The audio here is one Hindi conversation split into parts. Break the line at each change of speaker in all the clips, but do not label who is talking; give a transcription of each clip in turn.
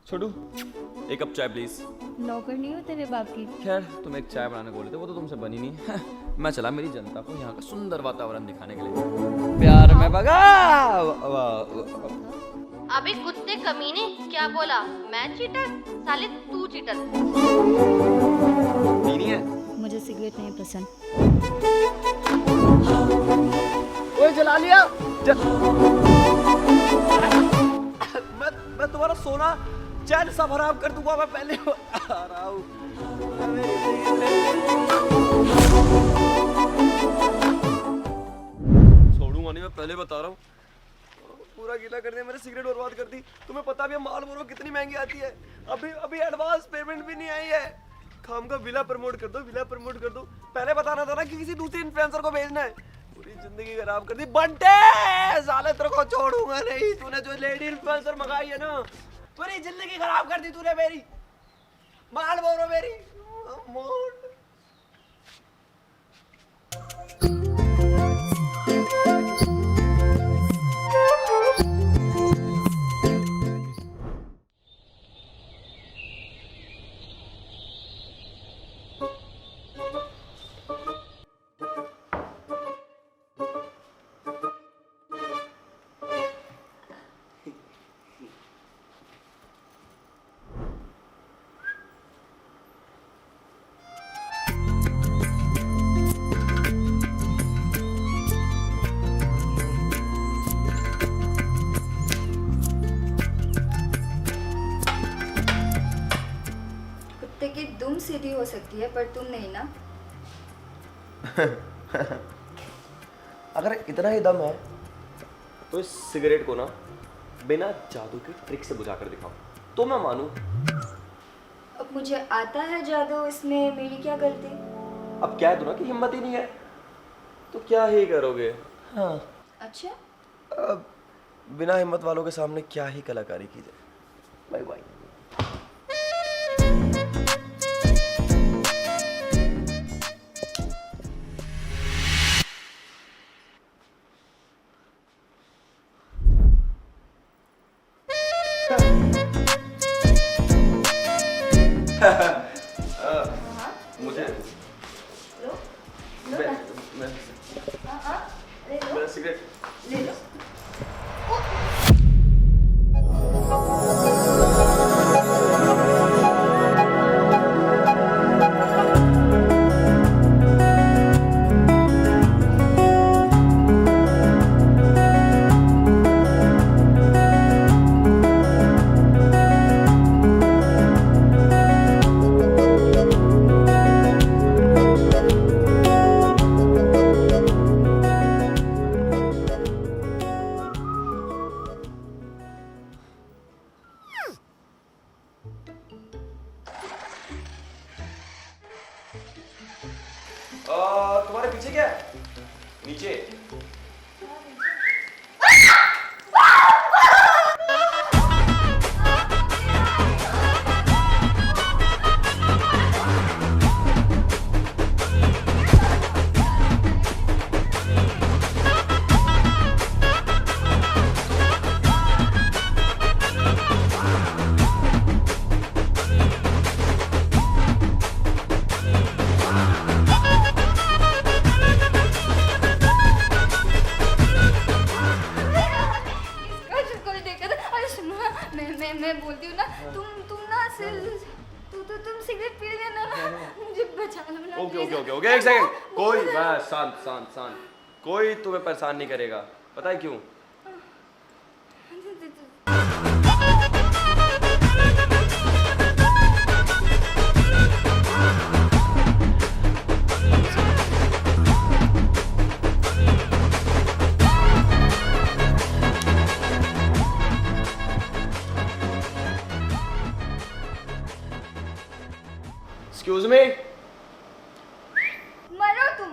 छोटू, एक कप चाय प्लीज।
नौकर नहीं हो तेरे बाप की।
खैर तुम एक चाय बनाने को बोले थे, वो तो तुमसे बनी नहीं है। मैं चला मेरी जनता को यहाँ का सुंदर वातावरण दिखाने के लिए। प्यार में भगा।
अबे कुत्ते कमीने, क्या बोला? मैं चीटर? साले तू चीटर।
पीनी है?
मुझे सिगरेट नहीं पसंद।
ओए जला लिया। मैं तुम्हारा सोना चैन सब हराम कर दूंगा। मैं पहले आ रहा हूँ। छोड़ूंगा नहीं, मैं पहले बता रहा हूँ। पूरा गीला कर दिया, मैंने सिगरेट बर्बाद कर दी। तुम्हें पता भी है मालबोरो कितनी महंगी आती है। अभी अभी एडवांस पेमेंट भी नहीं आई है। काम का विला प्रमोट कर दो, विला प्रमोट कर दो। पहले बताना था ना कि किसी दूसरी इन्फ्लुएंसर को भेजना है। पूरी जिंदगी खराब कर दी बंटे। साले तेरे को छोड़ूंगा नहीं। तूने जो लेडी इन्फ्लुएंसर मंगाई है ना, पूरी जिंदगी खराब कर दी तूने मेरी। मालबोरो मेरी मोड।
कुत्ते की दुम सीधी हो सकती है पर तुम नहीं ना।
अगर इतना ही दम है तो इस सिगरेट को ना बिना जादू की ट्रिक से बुझा कर दिखाओ तो मैं मानूं।
अब मुझे आता है जादू, इसमें मेरी क्या गलती।
अब कह दो ना कि हिम्मत ही नहीं है तो क्या ही करोगे। हाँ,
अच्छा,
अब बिना हिम्मत वालों के सामने क्या ही कलाकारी की जाए। Bye bye. मुझे
लो लो
मैं,
ना।
मैं,
हाँ हाँ, ले लो
मेरा सिगरेट
ले लो।
तुम्हारे पीछे क्या है? नीचे।
मैं बोलती हूँ ना, तुम ना तुम सिगरेट पी लेना ना, मुझे बचा लो ना।
ओके ओके ओके ओके, एक सेकंड। कोई बस शांत शांत शांत। कोई तुम्हें परेशान नहीं करेगा। पता है क्यों? Excuse me.
मरो तुम।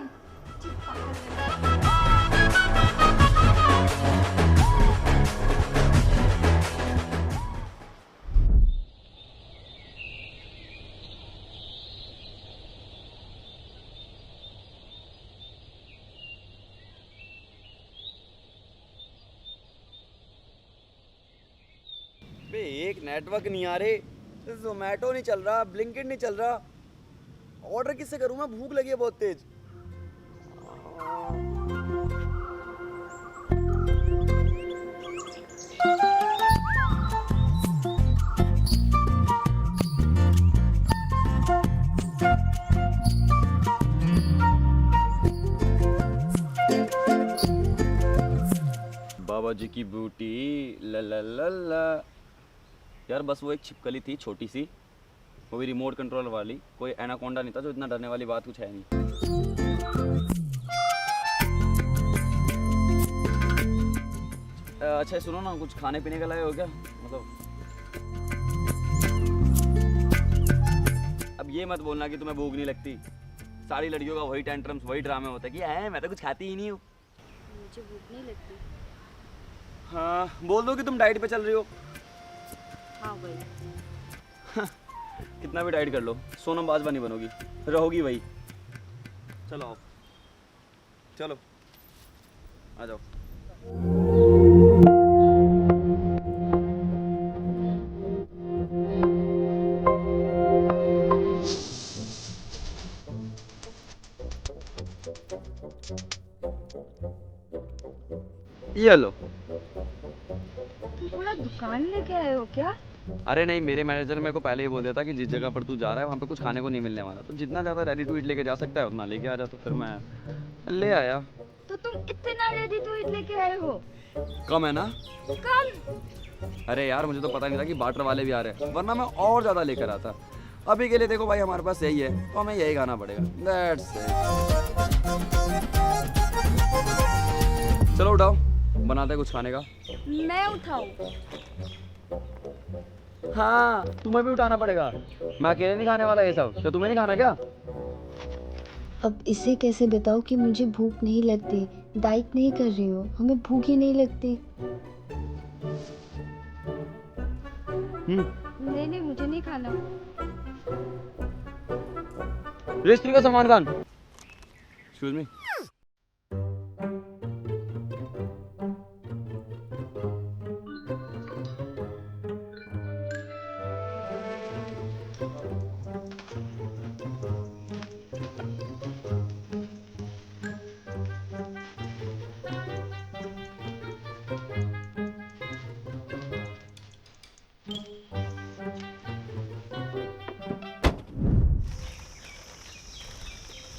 बे
एक नेटवर्क नहीं आ रहे, जोमेटो नहीं चल रहा, ब्लिंकिट नहीं चल रहा, ऑर्डर किससे करूँ मैं? भूख लगी है बहुत तेज। बाबा जी की बूटी ला ला ला ला। यार बस वो एक छिपकली थी छोटी सी, वो भी रिमोट कंट्रोल वाली, कोई एनाकोंडा नहीं था, जो इतना डरने वाली बात कुछ है नहीं। अच्छा सुनो ना, कुछ खाने पीने का लाए हो क्या? मतलब अब ये मत बोलना कि तुम्हें भूख नहीं लगती। सारी लड़कियों का वही टेंट्रम्स, वही ड्रामे होता है कि है मैं तो कुछ खाती ही नहीं हूँ।
मुझे भूख नहीं लगती।
हाँ बोल दो कि तुम डाइट पे चल रही हो।
हाँ वही।
कितना भी डाइट कर लो, सोनम बाजवा नहीं बनोगी, रहोगी वही। चलो आओ, चलो आ जाओ। ये लो।
तुम पूरा दुकान लेके आए हो क्या?
अरे नहीं, मेरे मैनेजर मेरे को पहले ही बोल दिया था कि जिस जगह पर तू जा रहा है वहाँ पे कुछ खाने को नहीं मिलने वाला, तो जितना ज़्यादा रेडी टू ईट लेके जा सकता है उतना लेके आ जा। तो फिर मैं ले आया।
तो तुम इतना रेडी टू ईट लेके आए हो?
कम है ना?
कम?
अरे यार मुझे तो पता नहीं था कि बाटर वाले भी आ रहे हैं, वरना मैं और ज़्यादा लेकर आता। अभी के लिए देखो भाई हमारे पास यही है, तो हमें यही खाना पड़ेगा। That's it. चलो उठाओ, बनाते हैं कुछ खाने का।
मैं उठाऊं?
हाँ तुम्हें भी उठाना पड़ेगा, मैं अकेले नहीं खाने वाला ये सब। तो तुम्हें नहीं खाना क्या?
अब इसे कैसे बताओ कि मुझे भूख नहीं लगती, डाइट नहीं कर रही हूँ, हमें भूख ही नहीं लगती।
नहीं नहीं मुझे नहीं खाना।
रजिस्ट्री का सामान खान। Excuse me.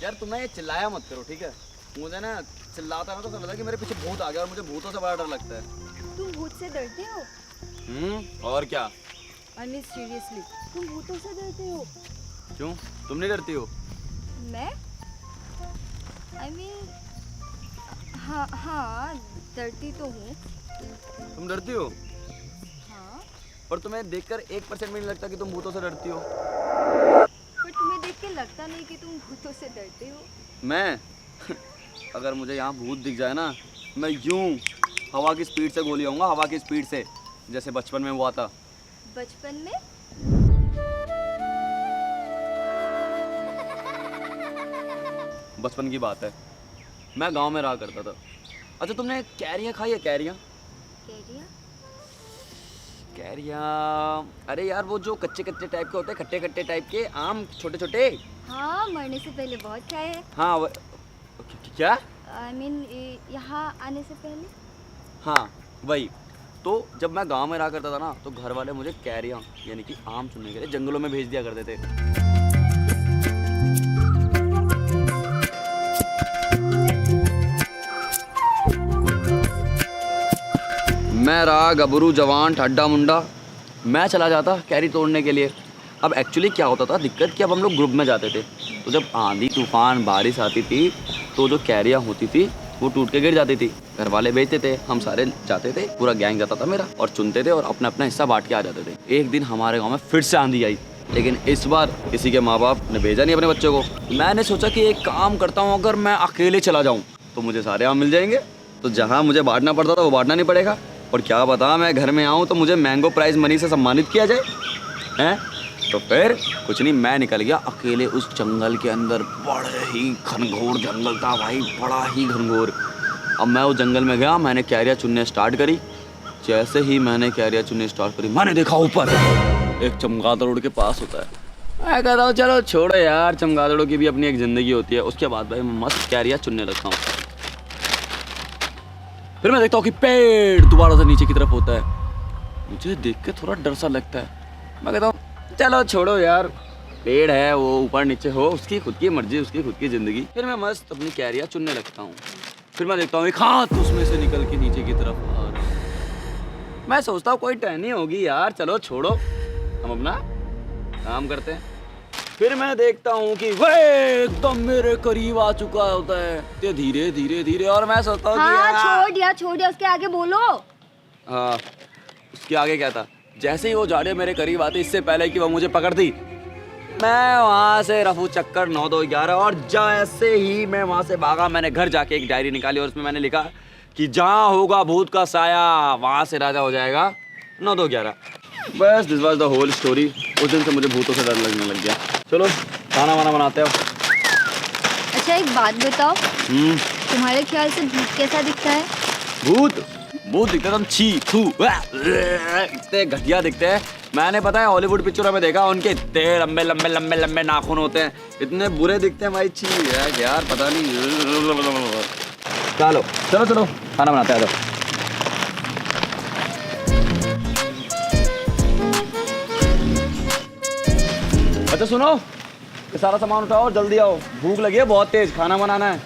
यार तुम ना ये चिल्लाया मत करो, ठीक है? मुझे ना चिल्लाता है ना तो समझ कि मेरे पीछे भूत आ गया, और मुझे भूतों से बड़ा डर लगता है।
तुम भूत से डरते हो?
और क्या?
आई मीन सीरियसली तुम भूतों से डरते हो?
क्यों, तुम नहीं डरती हो?
मैं आई मीन हाँ हाँ डरती तो हूँ।
तुम डरती हो?
हाँ
पर तुम्हें देखकर 1% भी नहीं लगता कि तुम भूतों से डरती हो।
पर तुम्हें देख के लगता नहीं कि तुम भूतों से डरते हो।
मैं अगर मुझे यहाँ भूत दिख जाए ना, मैं यूं हवा की स्पीड से गोली आऊंगा, हवा की स्पीड से, जैसे बचपन में हुआ था।
बचपन में?
बचपन की बात है, मैं गांव में रहा करता था। अच्छा तुमने कैरियाँ खाई है? कैरियाँ?
कैरिया?
कैरियाँ, अरे यार वो जो कच्चे कच्चे टाइप के होते हैं, खट्टे खट्टे टाइप के आम, छोटे छोटे।
हाँ मरने से पहले बहुत खाए हैं।
हाँ क्या?
आई मीन यहाँ आने से पहले।
हाँ वही। तो जब मैं गांव में रहा करता था ना, तो घर वाले मुझे कैरियाँ यानी कि आम चुनने के लिए जंगलों में भेज दिया करते थे। मैं रहा गबरू जवान ठड्डा मुंडा, मैं चला जाता कैरी तोड़ने के लिए। अब एक्चुअली क्या होता था दिक्कत, कि अब हम लोग ग्रुप में जाते थे, तो जब आंधी तूफान बारिश आती थी तो जो कैरियाँ होती थी वो टूट के गिर जाती थी। घर वाले बेचते थे, हम सारे जाते थे, पूरा गैंग जाता था मेरा, और चुनते थे और अपना अपना हिस्सा बांट के आ जाते थे। एक दिन हमारे गाँव में फिर से आंधी आई, लेकिन इस बार किसी के माँ बाप ने भेजा नहीं अपने बच्चों को। मैंने सोचा कि एक काम करता हूँ, अगर मैं अकेले चला जाऊँ तो मुझे सारे आम मिल जाएंगे, तो जहाँ मुझे बांटना पड़ता था वो बांटना नहीं पड़ेगा। और क्या बता, मैं घर में आऊँ तो मुझे मैंगो प्राइज मनी से सम्मानित किया जाए हैं। तो फिर कुछ नहीं, मैं निकल गया अकेले उस जंगल के अंदर। बड़े ही घनघोर जंगल था भाई, बड़ा ही घनघोर। अब मैं उस जंगल में गया, मैंने कैरियाँ चुनने स्टार्ट करी। जैसे ही मैंने कैरियर चुनने स्टार्ट करी, मैंने देखा ऊपर एक चमगादड़ उड़ के पास होता है। मैं कहता हूँ चलो छोड़ो यार, चमगादड़ों की भी अपनी एक ज़िंदगी होती है। उसके बाद भाई मैं मस्त कैरियर चुनने लगता हूँ। फिर मैं देखता हूँ कि पेड़ दोबारा से नीचे की तरफ होता है। मुझे देख के थोड़ा डर सा लगता है। मैं कहता हूँ चलो छोड़ो यार, पेड़ है वो ऊपर नीचे हो, उसकी खुद की मर्जी, उसकी खुद की ज़िंदगी। फिर मैं मस्त अपनी कैरियर चुनने लगता हूँ। फिर मैं देखता हूँ एक हाथ उसमें से निकल के नीचे की तरफ आ रहा है। मैं सोचता हूँ कोई टहनी होगी यार, चलो छोड़ो, हम अपना काम करते हैं। फिर मैं देखता हूँ कि वह एकदम मेरे करीब आ चुका होता है, ते धीरे धीरे धीरे। और मैं सोचता हूँ
हाँ, छोड़ दिया, उसके आगे बोलो।
हाँ, उसके आगे क्या था? जैसे ही वो झाड़ियाँ मेरे करीब आती, इससे पहले कि वो मुझे पकड़ती, मैं वहाँ से रफू चक्कर 9-2-11। और जैसे ही मैं वहाँ से भागा, मैंने घर जाके एक डायरी निकाली और उसमें मैंने लिखा कि जहाँ होगा भूत का साया, वहाँ से राजा हो जाएगा 9-2-11। बस this was the whole story. उस दिन से मुझे भूतों से डर लगने लग गया। चलो खाना वाना बनाते हो।
अच्छा एक बात बताओ, तुम्हारे ख्याल से भूत कैसा दिखता है?
भूत दिखते हैं, छी थू इतने घटिया दिखते हैं। मैंने पता है हॉलीवुड पिक्चरों में देखा, उनके इतने लंबे लंबे लंबे लंबे नाखून होते हैं, इतने बुरे दिखते हैं भाई। छी यार पता नहीं। चलो खाना बनाते हैं। अच्छा सुनो, ये सारा सामान उठाओ और जल्दी आओ, भूख लगी है बहुत तेज, खाना बनाना है।